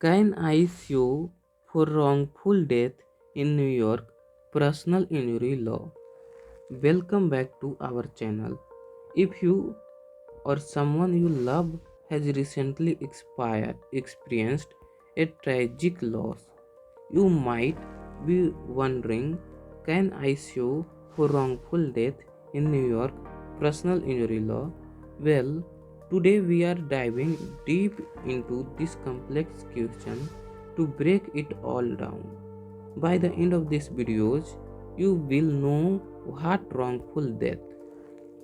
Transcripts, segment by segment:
Can I sue for wrongful death in New York? Personal injury law. Welcome back to our channel. If you or someone you love has recently experienced a tragic loss, you might be wondering, can I sue for wrongful death in New York? Personal injury law. Well, today we are diving deep into this complex question to break it all down. By the end of this videos, you will know what wrongful death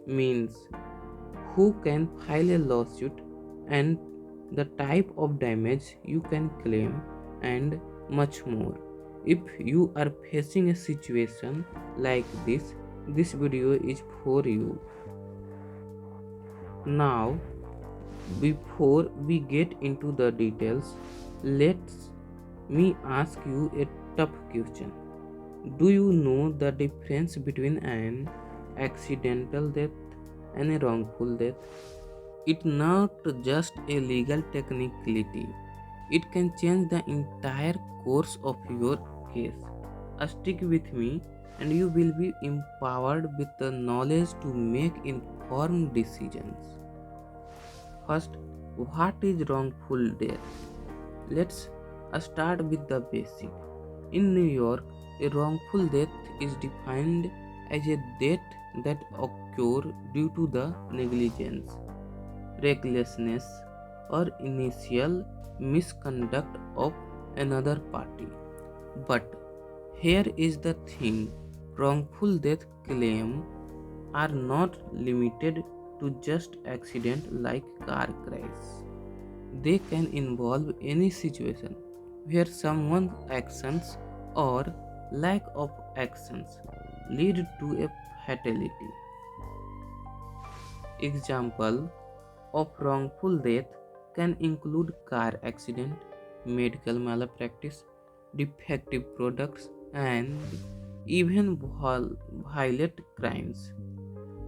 means, who can file a lawsuit, and the type of damage you can claim, and much more. If you are facing a situation like this video is for you. Now, before we get into the details, let's me ask you a tough question. Do you know the difference between an accidental death and a wrongful death? It's not just a legal technicality, it can change the entire course of your case. Stick with me, and you will be empowered with the knowledge to make informed decisions. First, what is wrongful death? Let's start with the basic. In New York, a wrongful death is defined as a death that occurs due to the negligence, recklessness, or initial misconduct of another party. But here is the thing, wrongful death claims are not limited to just accident like car crash. They can involve any situation where someone's actions or lack of actions lead to a fatality. Example of wrongful death can include car accident, medical malpractice, defective products, and even violent crimes.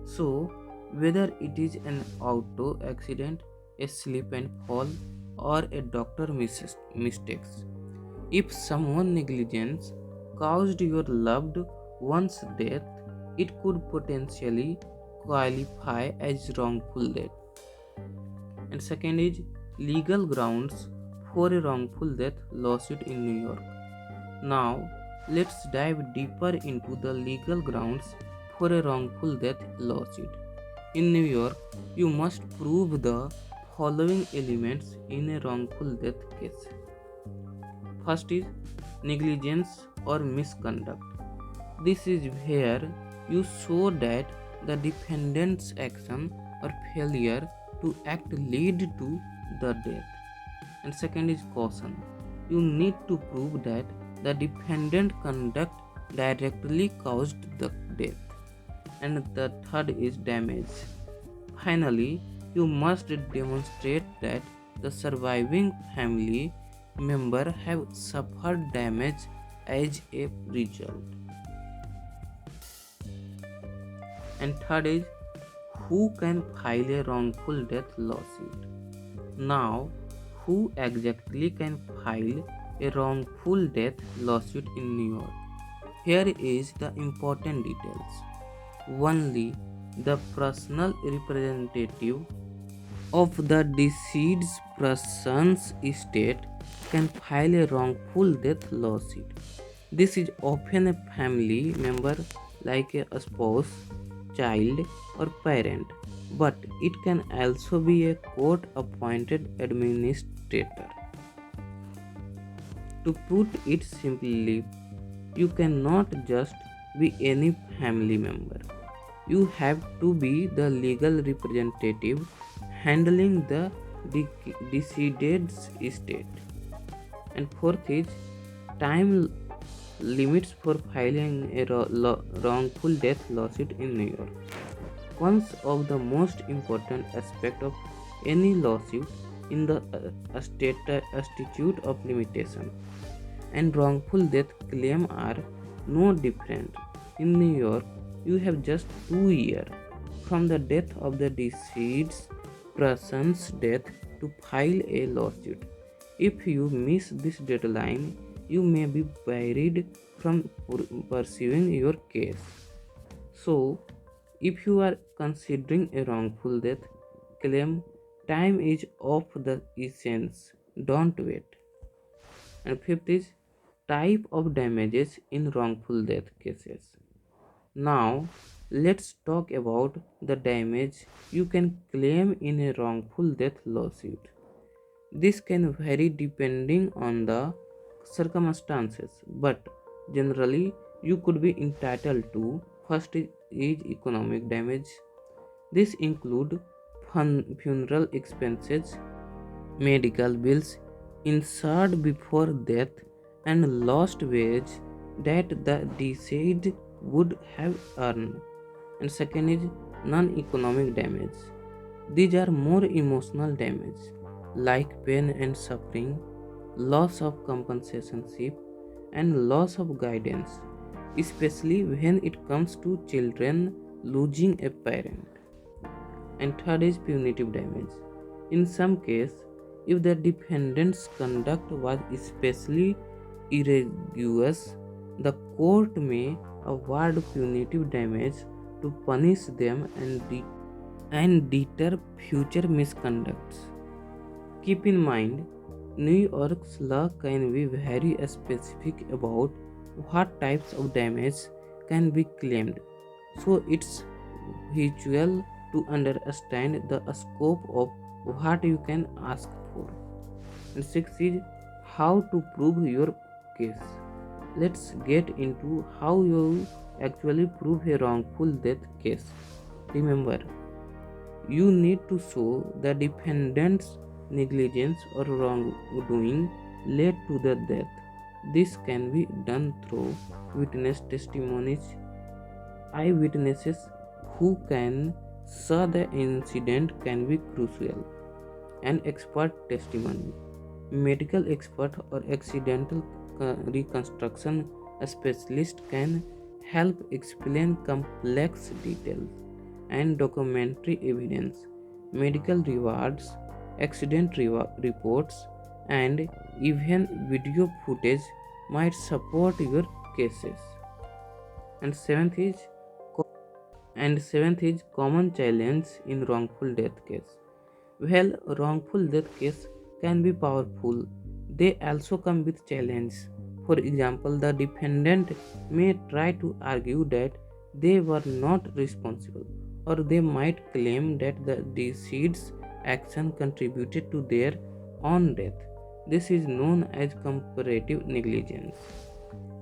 So, whether it is an auto accident, a slip and fall, or a doctor mistakes, if someone negligence caused your loved one's death, it could potentially qualify as wrongful death. And second is legal grounds for a wrongful death lawsuit in New York. Now, let's dive deeper into the legal grounds for a wrongful death lawsuit. In New York, you must prove the following elements in a wrongful death case. First is negligence or misconduct. This is where you show that the defendant's action or failure to act lead to the death. And second is caution. You need to prove that the defendant conduct directly caused the death. And the third is damage. Finally, you must demonstrate that the surviving family member have suffered damage as a result. And third is who can file a wrongful death lawsuit. Now, who exactly can file a wrongful death lawsuit in New York? Here is the important details. Only the personal representative of the deceased person's estate can file a wrongful death lawsuit. This is often a family member like a spouse, child, or parent, but it can also be a court appointed administrator. To put it simply, you cannot just be any family member. You have to be the legal representative handling the decedent's estate. And fourth is time limits for filing a wrongful death lawsuit in New York. One of the most important aspects of any lawsuit in the statute of limitation, and wrongful death claims are no different. In New York, you have just 2 years from the death of the deceased person's death to file a lawsuit. If you miss this deadline, you may be barred from pursuing your case. So, if you are considering a wrongful death claim, time is of the essence. Don't wait. And fifth is type of damages in wrongful death cases. Now, let's talk about the damage you can claim in a wrongful death lawsuit. This can vary depending on the circumstances, but generally you could be entitled to first is economic damage. This include funeral expenses, medical bills incurred before death, and lost wage that the deceased would have earned. And second is non-economic damage. These are more emotional damage like pain and suffering, loss of companionship, and loss of guidance, especially when it comes to children losing a parent. And third is punitive damage. In some cases, if the defendant's conduct was especially egregious, the court may award punitive damage to punish them and deter future misconducts. Keep in mind, New York's law can be very specific about what types of damage can be claimed, so it's vital to understand the scope of what you can ask for. And sixth is how to prove your case. Let's get into how you actually prove a wrongful death case. Remember, you need to show the defendant's negligence or wrongdoing led to the death. This can be done through witness testimonies, eyewitnesses who can show the incident can be crucial, and expert testimony. Medical expert or accidental reconstruction specialist can help explain complex details, and documentary evidence, medical rewards, reports, and even video footage might support your cases. And seventh is common challenge in wrongful death case. Well, wrongful death case can be powerful. They also come with challenge. For example, the defendant may try to argue that they were not responsible, or they might claim that the deceased's action contributed to their own death. This is known as comparative negligence.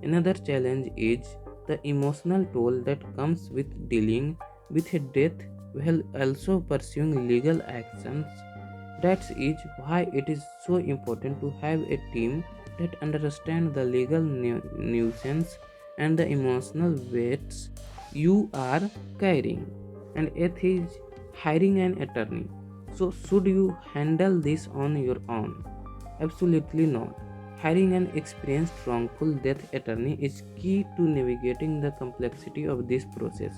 Another challenge is the emotional toll that comes with dealing with a death while also pursuing legal actions. That is why it is so important to have a team that understands the legal nuisance and the emotional weights you are carrying. And eighth is hiring an attorney. So, should you handle this on your own? Absolutely not. Hiring an experienced wrongful death attorney is key to navigating the complexity of this process.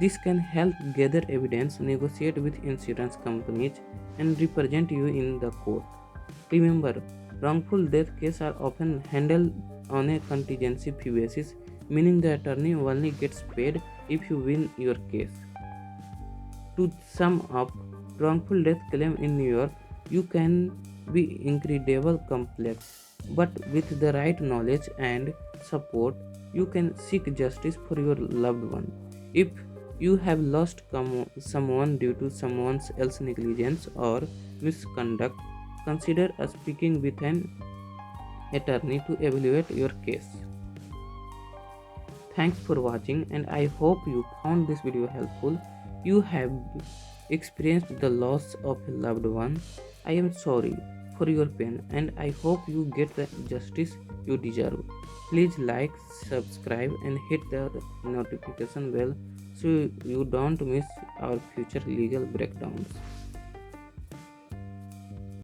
This can help gather evidence, negotiate with insurance companies, and represent you in the court. Remember, wrongful death cases are often handled on a contingency fee basis, meaning the attorney only gets paid if you win your case. To sum up, wrongful death claim in New York, you can be incredibly complex, but with the right knowledge and support, you can seek justice for your loved one. If you have lost someone due to someone else's negligence or misconduct, consider speaking with an attorney to evaluate your case. Thanks for watching, and I hope you found this video helpful. You have experienced the loss of a loved one. I am sorry for your pain, and I hope you get the justice you deserve. Please like, subscribe, and hit the notification bell so you don't miss our future legal breakdowns.